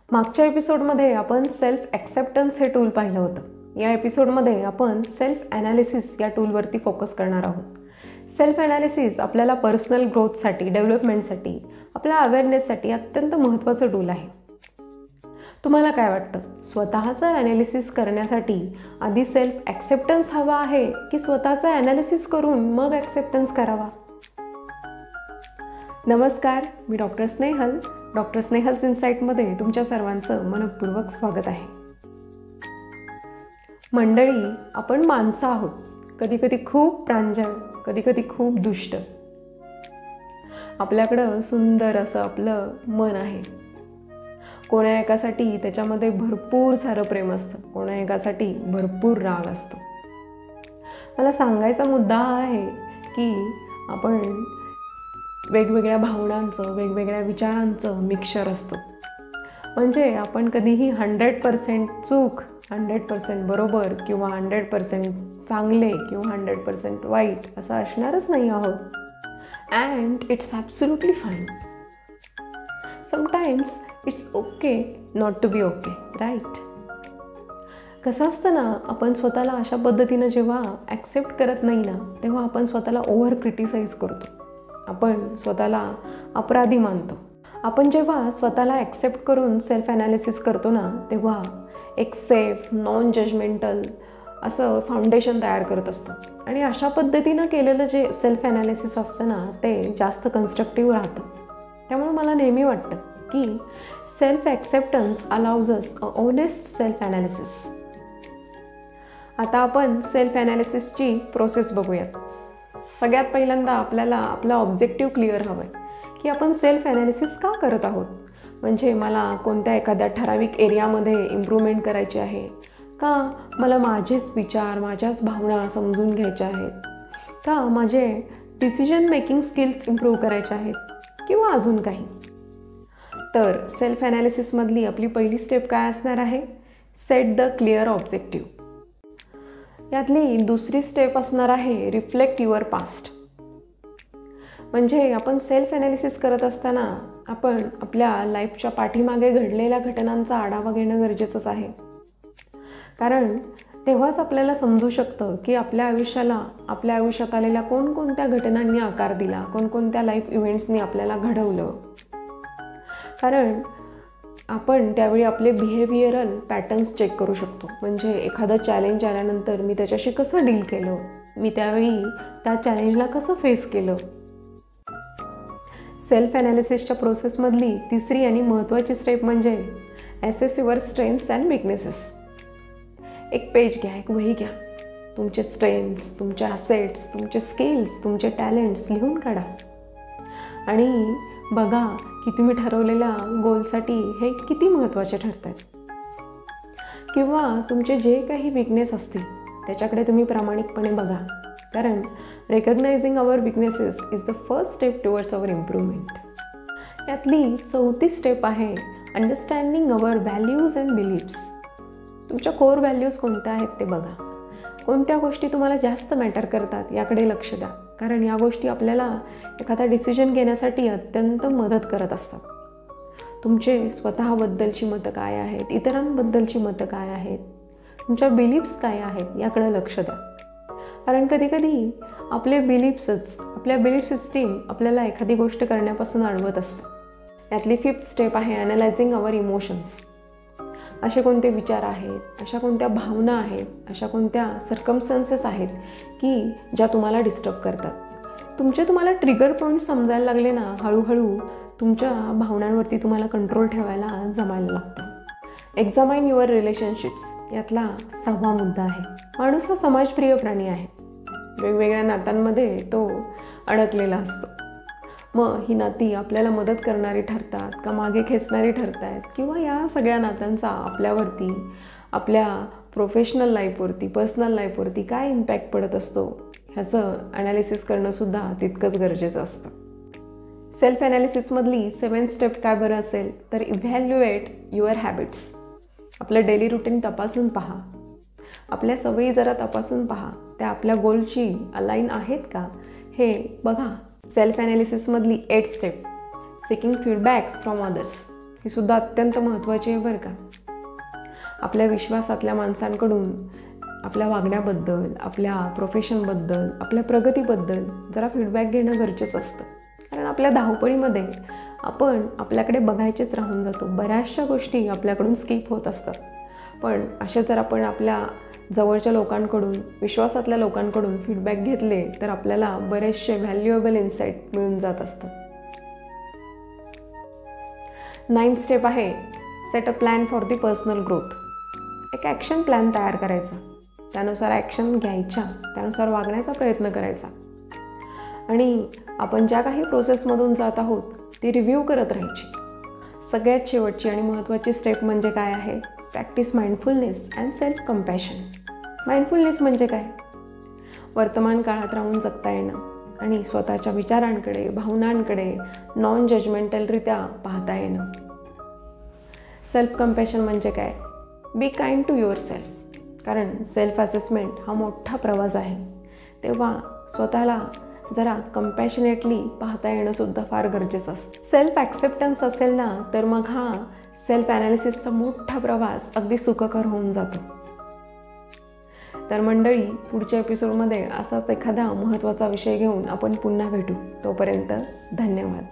मागच्या एपिसोडमध्ये आपण सेल्फ ॲक्सेप्टन्स हे टूल पाहिलं होतं. या एपिसोडमध्ये आपण सेल्फ ॲनालिसिस या टूलवरती फोकस करणार आहोत. सेल्फ ॲनालिसिस आपल्याला पर्सनल ग्रोथसाठी, डेव्हलपमेंटसाठी, आपल्या अवेअरनेससाठी अत्यंत महत्त्वाचं टूल आहे. तुम्हाला काय वाटतं, स्वतःचं ॲनालिसिस करण्यासाठी आधी सेल्फ ॲक्सेप्टन्स हवा आहे की स्वतःचं ॲनालिसिस करून मग ॲक्सेप्टन्स करावा? नमस्कार, मी डॉक्टर स्नेहल. डॉक्टर स्नेहल्स इन्साईटमध्ये तुमच्या सर्वांचं मनपूर्वक स्वागत आहे. मंडळी, आपण माणसं आहोत. कधी कधी खूप प्रांजळ, कधी कधी खूप दुष्ट. आपल्याकडं सुंदर असं आपलं मन आहे. कोणा एकासाठी त्याच्यामध्ये भरपूर सारं प्रेम असतं, कोणा एकासाठी भरपूर राग असतो. मला सांगायचा मुद्दा हा आहे की आपण वेगवेगळ्या भावनांचं, वेगवेगळ्या विचारांचं मिक्सचर असतो. म्हणजे आपण कधीही 100% चूक, 100% बरोबर किंवा 100% चांगले किंवा 100% वाईट असं असणारच नाही आहोत. And it's absolutely fine. Sometimes it's okay not to be okay, right? कसं असतं ना, आपण स्वतःला अशा पद्धतीनं जेव्हा ॲक्सेप्ट करत नाही ना, तेव्हा आपण स्वतःला ओव्हर क्रिटिसाइज करतो. आपण स्वतःला अपराधी मानतो. आपण जेव्हा स्वतःला ॲक्सेप्ट करून सेल्फ ॲनालिसिस करतो ना, तेव्हा एक सेफ, नॉन जजमेंटल असं फाउंडेशन तयार करत असतो. आणि अशा पद्धतीनं केलेलं जे सेल्फ ॲनालिसिस असतं ना, ते जास्त कन्स्ट्रक्टिव्ह राहतं. त्यामुळे मला नेहमी वाटतं की सेल्फ ॲक्सेप्टन्स अलाउज अस अ ऑनेस्ट सेल्फ ॲनालिसिस. आता आपण सेल्फ ॲनालिसिसची प्रोसेस बघूयात. सगळ्यात पहिल्यांदा आपल्याला आपला ऑब्जेक्टिव्ह क्लिअर हवं आहे की आपण सेल्फ ॲनालिसिस का करत आहोत. म्हणजे मला कोणत्या एखाद्या ठराविक एरियामध्ये इम्प्रूव्हमेंट करायची आहे का, मला माझेच विचार, माझ्याच भावना समजून घ्यायच्या आहेत का, माझे डिसिजन मेकिंग स्किल्स इम्प्रूव्ह करायचे आहेत किंवा अजून काही. तर सेल्फ ॲनालिसिसमधली आपली पहिली स्टेप काय असणार आहे? Set the clear objective. यातली दुसरी स्टेप असणार आहे रिफ्लेक्ट युअर पास्ट. म्हणजे आपण सेल्फ ॲनालिसिस करत असताना आपण आपल्या लाईफच्या पाठीमागे घडलेल्या घटनांचा आढावा घेणं गरजेचंच आहे. कारण तेव्हाच आपल्याला समजू शकतं की आपल्या आयुष्यात आलेल्या कोणकोणत्या घटनांनी आकार दिला, कोणकोणत्या लाईफ इव्हेंट्सनी आपल्याला घडवलं. कारण आपण त्यावेळी आपले बिहेवियरल पॅटर्न्स चेक करू शकतो. म्हणजे एखादं चॅलेंज आल्यानंतर मी त्याच्याशी कसं डील केलं, मी त्यावेळी त्या चॅलेंजला कसं फेस केलं. सेल्फ ॲनालिसिसच्या प्रोसेसमधली तिसरी आणि महत्त्वाची स्टेप म्हणजे assess your strengths and weaknesses. एक पेज घ्या, एक वही घ्या. तुमचे स्ट्रेंथ्स, तुमचे ॲसेट्स, तुमचे स्किल्स, तुमचे टॅलेंट्स लिहून काढा. आणि बघा की तुम्ही ठरवलेल्या गोलसाठी हे किती महत्त्वाचे ठरत आहेत. किंवा तुमचे जे काही विकनेस असतील त्याच्याकडे तुम्ही प्रामाणिकपणे बघा. कारण recognising our weaknesses is the first step towards our improvement. यातली चौथी स्टेप आहे understanding our values and beliefs. तुमच्या कोर व्हॅल्यूज कोणत्या आहेत ते बघा. कोणत्या गोष्टी तुम्हाला जास्त मॅटर करतात याकडे लक्ष द्या. कारण या गोष्टी आपल्याला एखादा डिसिजन घेण्यासाठी अत्यंत मदत करत असतात. तुमचे स्वतःबद्दलची मतं काय आहेत, इतरांबद्दलची मतं काय आहेत, तुमच्या बिलीफ्स काय आहेत याकडे लक्ष द्या. कारण कधीकधी आपले बिलीफ्सच, आपल्या बिलीफ सिस्टीम आपल्याला एखादी गोष्ट करण्यापासून अडवत असतं. यातली फिफ्थ स्टेप आहे ॲनालायझिंग अवर इमोशन्स. असे कोणते विचार आहेत, अशा कोणत्या भावना आहेत, अशा कोणत्या सर्कमस्टन्सेस आहेत की ज्या तुम्हाला डिस्टर्ब करतात. तुम्हाला ट्रिगर पॉईंट समजायला लागले ना, हळूहळू तुमच्या भावनांवरती तुम्हाला कंट्रोल ठेवायला जमायला लागतं. एक्झामाइन युअर रिलेशनशिप्स. यातला 6वा मुद्दा आहे. माणूस हा समाजप्रिय प्राणी आहे. वेगवेगळ्या नात्यांमध्ये तो अडकलेला असतो. मग ही नाती आपल्याला मदत करणारी ठरतात का मागे खेचणारी ठरतात, किंवा या सगळ्या नात्यांचा आपल्यावरती, आपल्या प्रोफेशनल लाईफवरती, पर्सनल लाईफवरती काय इम्पॅक्ट पडत असतो ह्याचं ॲनालिसिस करणंसुद्धा तितकंच गरजेचं असतं. सेल्फ ॲनालिसिसमधली 7th स्टेप काय बरं असेल तर इव्हॅल्युएट युअर हॅबिट्स. आपलं डेली रुटीन तपासून पहा. आपल्या सवयी जरा तपासून पहा. त्या आपल्या गोलशी अलाईन आहेत का हे बघा. सेल्फ ॲनालिसिसमधली 8th step seeking feedbacks from others. ही सुद्धा अत्यंत महत्त्वाची आहे बरं का. आपल्या विश्वासातल्या माणसांकडून आपल्या वागण्याबद्दल, आपल्या प्रोफेशनबद्दल, आपल्या प्रगतीबद्दल जरा फीडबॅक घेणं गरजेचं असतं. कारण आपल्या धावपळीमध्ये आपण आपल्याकडे बघायचेच राहून जातो. बऱ्याचशा गोष्टी आपल्याकडून स्किप होत असतात. पण असे जर आपण आपल्या जवळच्या लोकांकडून, विश्वासातल्या लोकांकडून फीडबॅक घेतले तर आपल्याला बरेचसे व्हॅल्युएबल इन्साईट मिळून जात असतात. 9th स्टेप आहे set a plan for the personal growth. एक ॲक्शन प्लॅन तयार करायचा, त्यानुसार ॲक्शन घ्यायच्या, त्यानुसार वागण्याचा प्रयत्न करायचा आणि आपण ज्या काही प्रोसेसमधून जात आहोत ती रिव्ह्यू करत राहायची. सगळ्यात शेवटची आणि महत्त्वाची स्टेप म्हणजे काय आहे? Practice mindfulness and self compassion. Mindfulness म्हणजे काय? वर्तमान काळात राहून जगता येणं आणि स्वतःच्या विचारांकडे, भावनांकडे नॉन जजमेंटलरित्या पाहता येणं. सेल्फ कंपॅशन म्हणजे काय? Be kind to yourself. कारण सेल्फ असेसमेंट हा मोठा प्रवास आहे, तेव्हा स्वतःला जरा कंपॅशनेटली पाहता येणंसुद्धा फार गरजेचं असतं. सेल्फ ॲक्सेप्टन्स असेल ना तर मग हा सेल्फ ॲनालिसिसचा मोठा प्रवास अगदी सुखकर होऊन जातो. तर मंडळी, पुढच्या एपिसोडमध्ये असाच एखादा महत्त्वाचा विषय घेऊन आपण पुन्हा भेटू. तोपर्यंत धन्यवाद.